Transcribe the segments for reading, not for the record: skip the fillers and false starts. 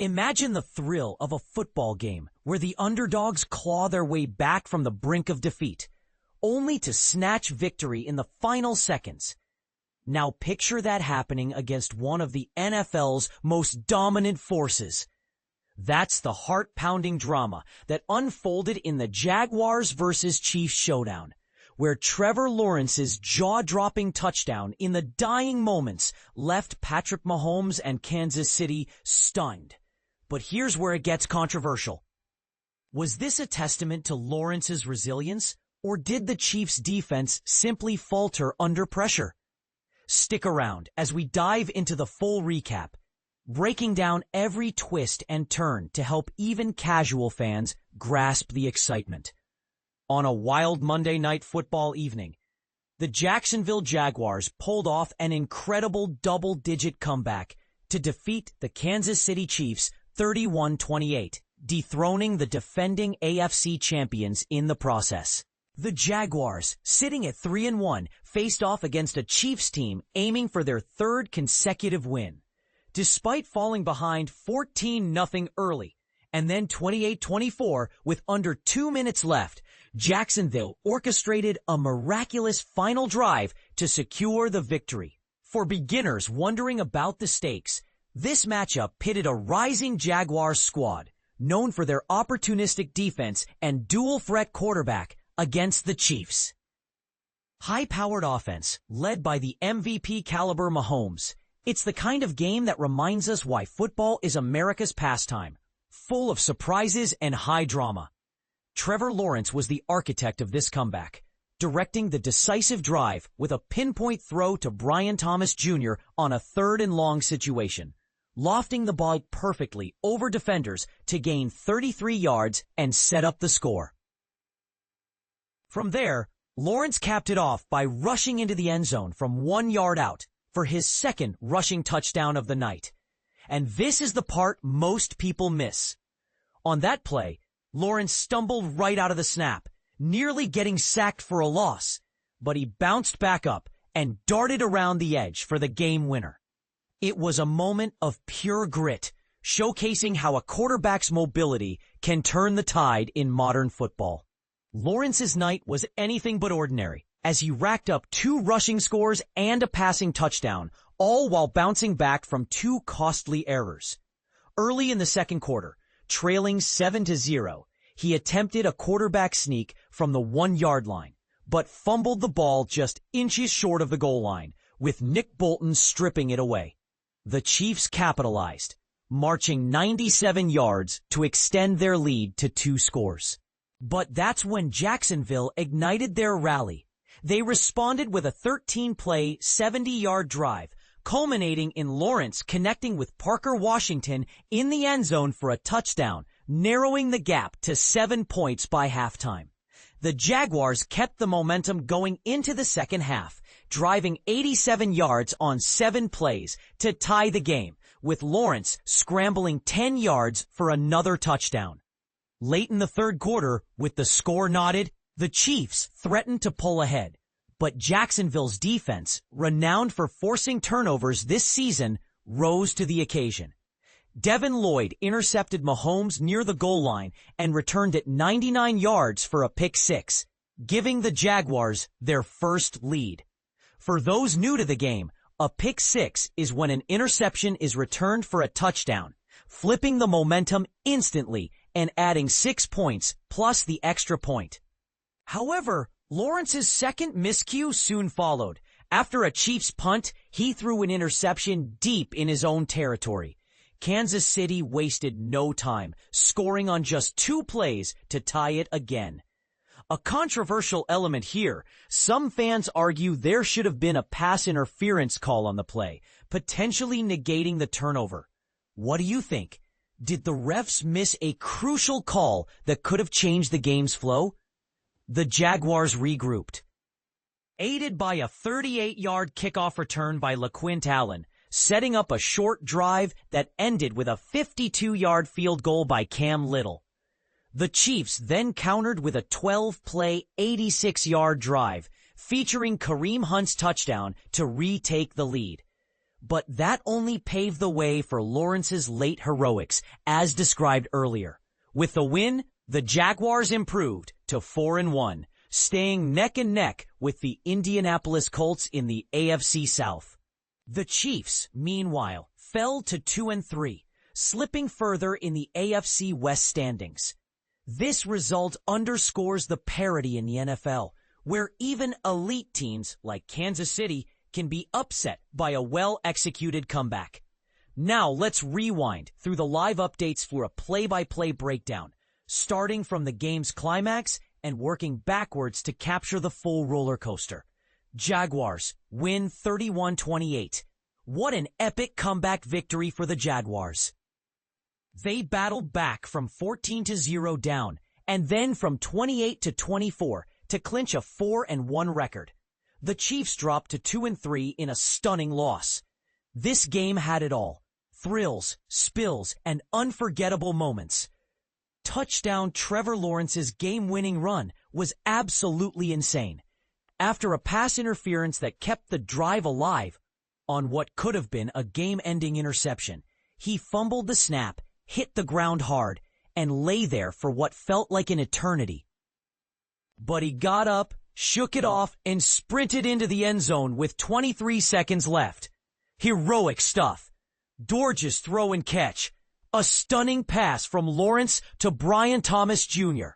Imagine the thrill of a football game where the underdogs claw their way back from the brink of defeat, only to snatch victory in the final seconds. Now picture that happening against one of the NFL's most dominant forces. That's the heart-pounding drama that unfolded in the Jaguars vs. Chiefs showdown, where Trevor Lawrence's jaw-dropping touchdown in the dying moments left Patrick Mahomes and Kansas City stunned. But here's where it gets controversial. Was this a testament to Lawrence's resilience, or did the Chiefs' defense simply falter under pressure? Stick around as we dive into the full recap, breaking down every twist and turn to help even casual fans grasp the excitement. On a wild Monday Night Football evening, the Jacksonville Jaguars pulled off an incredible double-digit comeback to defeat the Kansas City Chiefs 31-28, dethroning the defending AFC champions in the process. The Jaguars, sitting at 3-1, faced off against a Chiefs team aiming for their third consecutive win. Despite falling behind 14-0 early and then 28-24 with under 2 minutes left, Jacksonville orchestrated a miraculous final drive to secure the victory. For beginners wondering about the stakes, this matchup pitted a rising Jaguars squad, known for their opportunistic defense and dual-threat quarterback, against the Chiefs. High-powered offense, led by the MVP-caliber Mahomes. It's the kind of game that reminds us why football is America's pastime, full of surprises and high drama. Trevor Lawrence was the architect of this comeback, directing the decisive drive with a pinpoint throw to Brian Thomas Jr. on a 3rd and long situation, lofting the ball perfectly over defenders to gain 33 yards and set up the score. From there, Lawrence capped it off by rushing into the end zone from 1 yard out for his second rushing touchdown of the night. And this is the part most people miss. On that play, Lawrence stumbled right out of the snap, nearly getting sacked for a loss, but he bounced back up and darted around the edge for the game winner. It was a moment of pure grit, showcasing how a quarterback's mobility can turn the tide in modern football. Lawrence's night was anything but ordinary, as he racked up 2 rushing scores and a passing touchdown, all while bouncing back from 2 costly errors. Early in the second quarter, trailing 7-0, he attempted a quarterback sneak from the 1 yard line, but fumbled the ball just inches short of the goal line, with Nick Bolton stripping it away. The Chiefs capitalized, marching 97 yards to extend their lead to 2 scores. But that's when Jacksonville ignited their rally. They responded with a 13-play, 70-yard drive, culminating in Lawrence connecting with Parker Washington in the end zone for a touchdown, narrowing the gap to 7 points by halftime. The Jaguars kept the momentum going into the second half, driving 87 yards on 7 plays to tie the game, with Lawrence scrambling 10 yards for another touchdown. Late in the third quarter, with the score knotted, the Chiefs threatened to pull ahead. But Jacksonville's defense, renowned for forcing turnovers this season, rose to the occasion. Devin Lloyd intercepted Mahomes near the goal line and returned it 99 yards for a pick 6, giving the Jaguars their first lead. For those new to the game, a pick 6 is when an interception is returned for a touchdown, flipping the momentum instantly and adding 6 points plus the extra point. However, Lawrence's second miscue soon followed. After a Chiefs punt, he threw an interception deep in his own territory. Kansas City wasted no time, scoring on just 2 plays to tie it again. A controversial element here, some fans argue there should have been a pass interference call on the play, potentially negating the turnover. What do you think? Did the refs miss a crucial call that could have changed the game's flow? The Jaguars regrouped. Aided by a 38-yard kickoff return by LaQuint Allen, setting up a short drive that ended with a 52-yard field goal by Cam Little. The Chiefs then countered with a 12-play, 86-yard drive, featuring Kareem Hunt's touchdown to retake the lead. but that only paved the way for Lawrence's late heroics, as described earlier. With the win, the Jaguars improved to 4-1, staying neck and neck with the Indianapolis Colts in the AFC South. The Chiefs, meanwhile, fell to 2-3, slipping further in the AFC West standings. This result underscores the parity in the NFL, where even elite teams like Kansas City can be upset by a well-executed comeback. Now let's rewind through the live updates for a play-by-play breakdown, starting from the game's climax and working backwards to capture the full roller coaster. Jaguars win 31-28. What an epic comeback victory for the Jaguars. They battled back from 14-0 down and then from 28-24 to clinch a 4-1 record. The Chiefs dropped to 2-3 in a stunning loss. This game had it all: thrills, spills, and unforgettable moments. Touchdown Trevor Lawrence's game-winning run was absolutely insane. After a pass interference that kept the drive alive on what could have been a game-ending interception, he fumbled the snap, hit the ground hard, and lay there for what felt like an eternity. But he got up, shook it off, and sprinted into the end zone with 23 seconds left. Heroic stuff. Gorgeous throw and catch. A stunning pass from Lawrence to Brian Thomas Jr.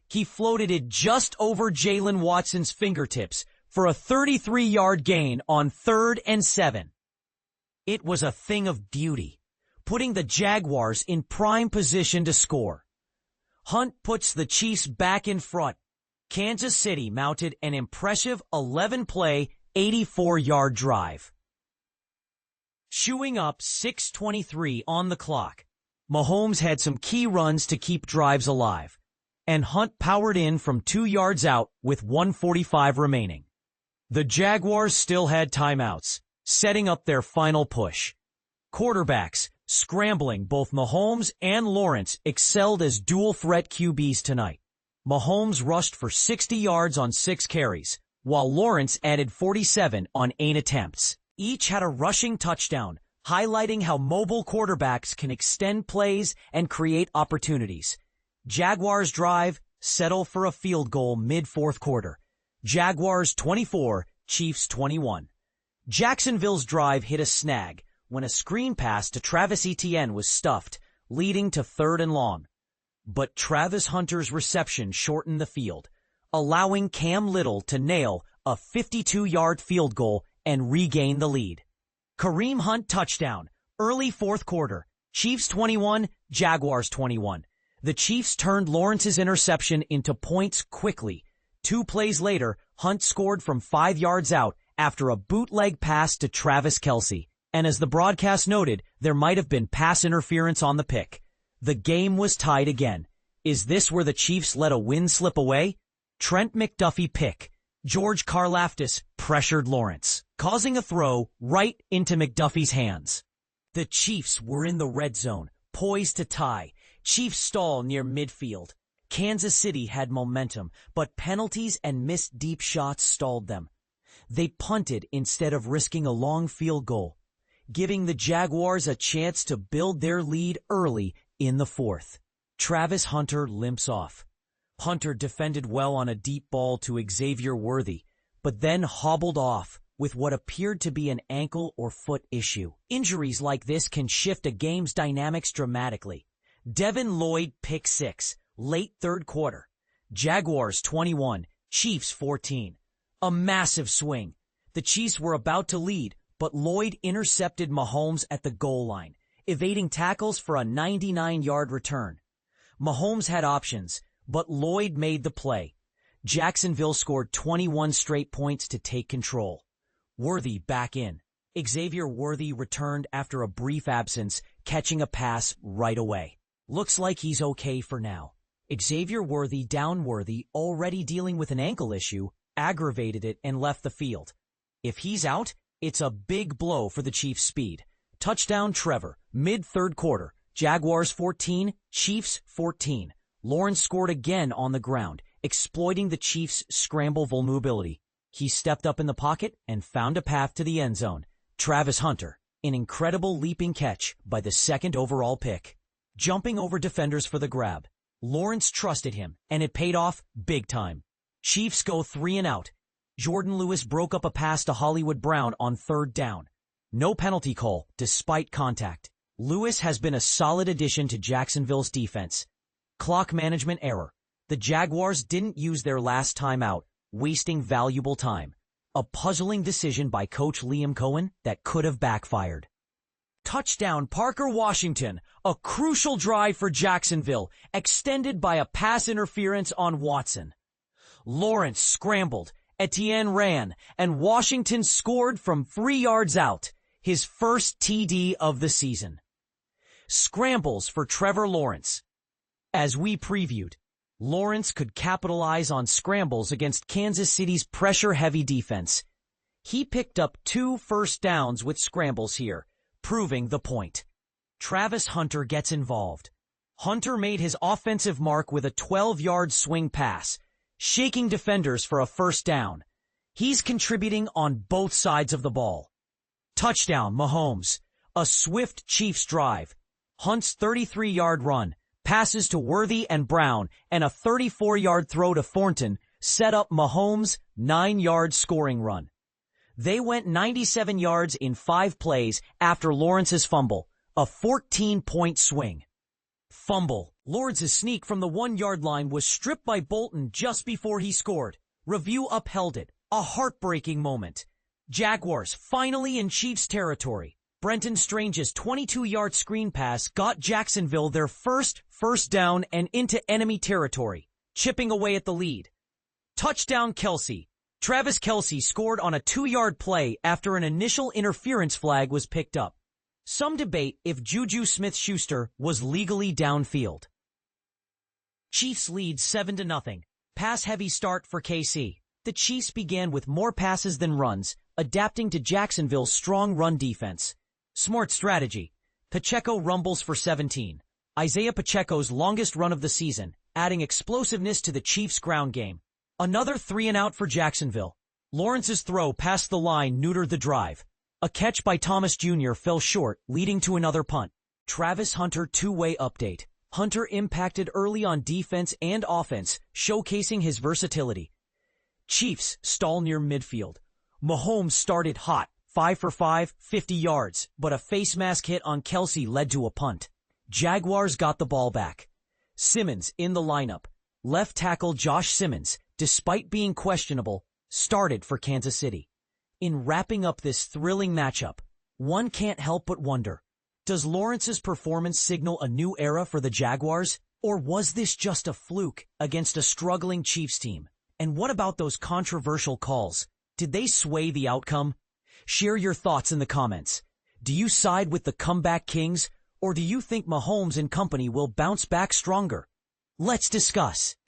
He floated it just over Jalen Watson's fingertips for a 33-yard gain on 3rd and 7. It was a thing of beauty, putting the Jaguars in prime position to score. Hunt puts the Chiefs back in front. Kansas City mounted an impressive 11-play, 84-yard drive. Chewing up 6:23 on the clock, Mahomes had some key runs to keep drives alive, and Hunt powered in from 2 yards out with 1:45 remaining. The Jaguars still had timeouts, setting up their final push. Quarterbacks, scrambling, both Mahomes and Lawrence excelled as dual-threat QBs tonight. Mahomes rushed for 60 yards on 6 carries, while Lawrence added 47 on 8 attempts. Each had a rushing touchdown, highlighting how mobile quarterbacks can extend plays and create opportunities. Jaguars drive, settle for a field goal mid-4th quarter. Jaguars 24, Chiefs 21. Jacksonville's drive hit a snag when a screen pass to Travis Etienne was stuffed, leading to 3rd and long. But Travis Hunter's reception shortened the field, allowing Cam Little to nail a 52-yard field goal and regain the lead. Kareem Hunt touchdown, early 4th quarter, Chiefs 21, Jaguars 21. The Chiefs turned Lawrence's interception into points quickly. 2 plays later, Hunt scored from 5 yards out after a bootleg pass to Travis Kelce. And as the broadcast noted, there might have been pass interference on the pick. The game was tied again. Is this where the Chiefs let a win slip away? Trent McDuffie pick. George Karlaftis pressured Lawrence, causing a throw right into McDuffie's hands. The Chiefs were in the red zone, poised to tie. Chiefs stall near midfield. Kansas City had momentum, but penalties and missed deep shots stalled them. They punted instead of risking a long field goal, giving the Jaguars a chance to build their lead early in the 4th. Travis Hunter limps off. Hunter defended well on a deep ball to Xavier Worthy, but then hobbled off with what appeared to be an ankle or foot issue. Injuries like this can shift a game's dynamics dramatically. Devin Lloyd pick 6, late 3rd quarter. Jaguars 21, Chiefs 14. A massive swing. The Chiefs were about to lead, but Lloyd intercepted Mahomes at the goal line, evading tackles for a 99-yard return. Mahomes had options, but Lloyd made the play. Jacksonville scored 21 straight points to take control. Worthy back in. Xavier Worthy returned after a brief absence, catching a pass right away. Looks like he's okay for now. Xavier Worthy, down Worthy, already dealing with an ankle issue, aggravated it and left the field. If he's out, it's a big blow for the Chiefs' speed. Touchdown Trevor, mid-3rd quarter. Jaguars 14, Chiefs 14. Lawrence scored again on the ground, exploiting the Chiefs' scramble vulnerability. He stepped up in the pocket and found a path to the end zone. Travis Hunter An incredible leaping catch by the second overall pick. Jumping over defenders for the grab. Lawrence trusted him, and it paid off big time. Chiefs go 3 and out. Jordan Lewis broke up a pass to Hollywood Brown on 3rd down. No penalty call, despite contact. Lewis has been a solid addition to Jacksonville's defense. Clock management error. The Jaguars didn't use their last timeout, wasting valuable time. A puzzling decision by Coach Liam Cohen that could have backfired. Touchdown Parker Washington, a crucial drive for Jacksonville, extended by a pass interference on Watson. Lawrence scrambled, Etienne ran, and Washington scored from 3 yards out, his first TD of the season. Scrambles for Trevor Lawrence. As we previewed, Lawrence could capitalize on scrambles against Kansas City's pressure-heavy defense. He picked up 2 first downs with scrambles here, proving the point. Travis Hunter gets involved. Hunter made his offensive mark with a 12-yard swing pass, shaking defenders for a first down. He's contributing on both sides of the ball. Touchdown, Mahomes. A swift Chiefs drive. Hunt's 33-yard run, passes to Worthy and Brown, and a 34-yard throw to Thornton set up Mahomes' 9-yard scoring run. They went 97 yards in 5 plays after Lawrence's fumble, a 14-point swing. Fumble. Lawrence's sneak from the 1-yard line was stripped by Bolton just before he scored. Review upheld it. A heartbreaking moment. Jaguars finally in Chiefs territory. Brenton Strange's 22-yard screen pass got Jacksonville their first down and into enemy territory, chipping away at the lead. Touchdown Kelce. Travis Kelce scored on a 2-yard play after an initial interference flag was picked up. Some debate if Juju Smith-Schuster was legally downfield. Chiefs lead 7-0. Pass-heavy start for KC. The Chiefs began with more passes than runs, adapting to Jacksonville's strong run defense. Smart strategy. Pacheco rumbles for 17. Isaiah Pacheco's longest run of the season, adding explosiveness to the Chiefs' ground game. Another 3 and out for Jacksonville. Lawrence's throw past the line neutered the drive. A catch by Thomas Jr. fell short, leading to another punt. Travis Hunter two-way update. Hunter impacted early on defense and offense, showcasing his versatility. Chiefs stall near midfield. Mahomes started hot, 5 for 5, 50 yards, but a face mask hit on Kelce led to a punt. Jaguars got the ball back. Simmons in the lineup. Left tackle Josh Simmons, despite being questionable, started for Kansas City. In wrapping up this thrilling matchup, one can't help but wonder, does Lawrence's performance signal a new era for the Jaguars, or was this just a fluke against a struggling Chiefs team? And what about those controversial calls? Did they sway the outcome? Share your thoughts in the comments. Do you side with the comeback kings, or do you think Mahomes and company will bounce back stronger? Let's discuss.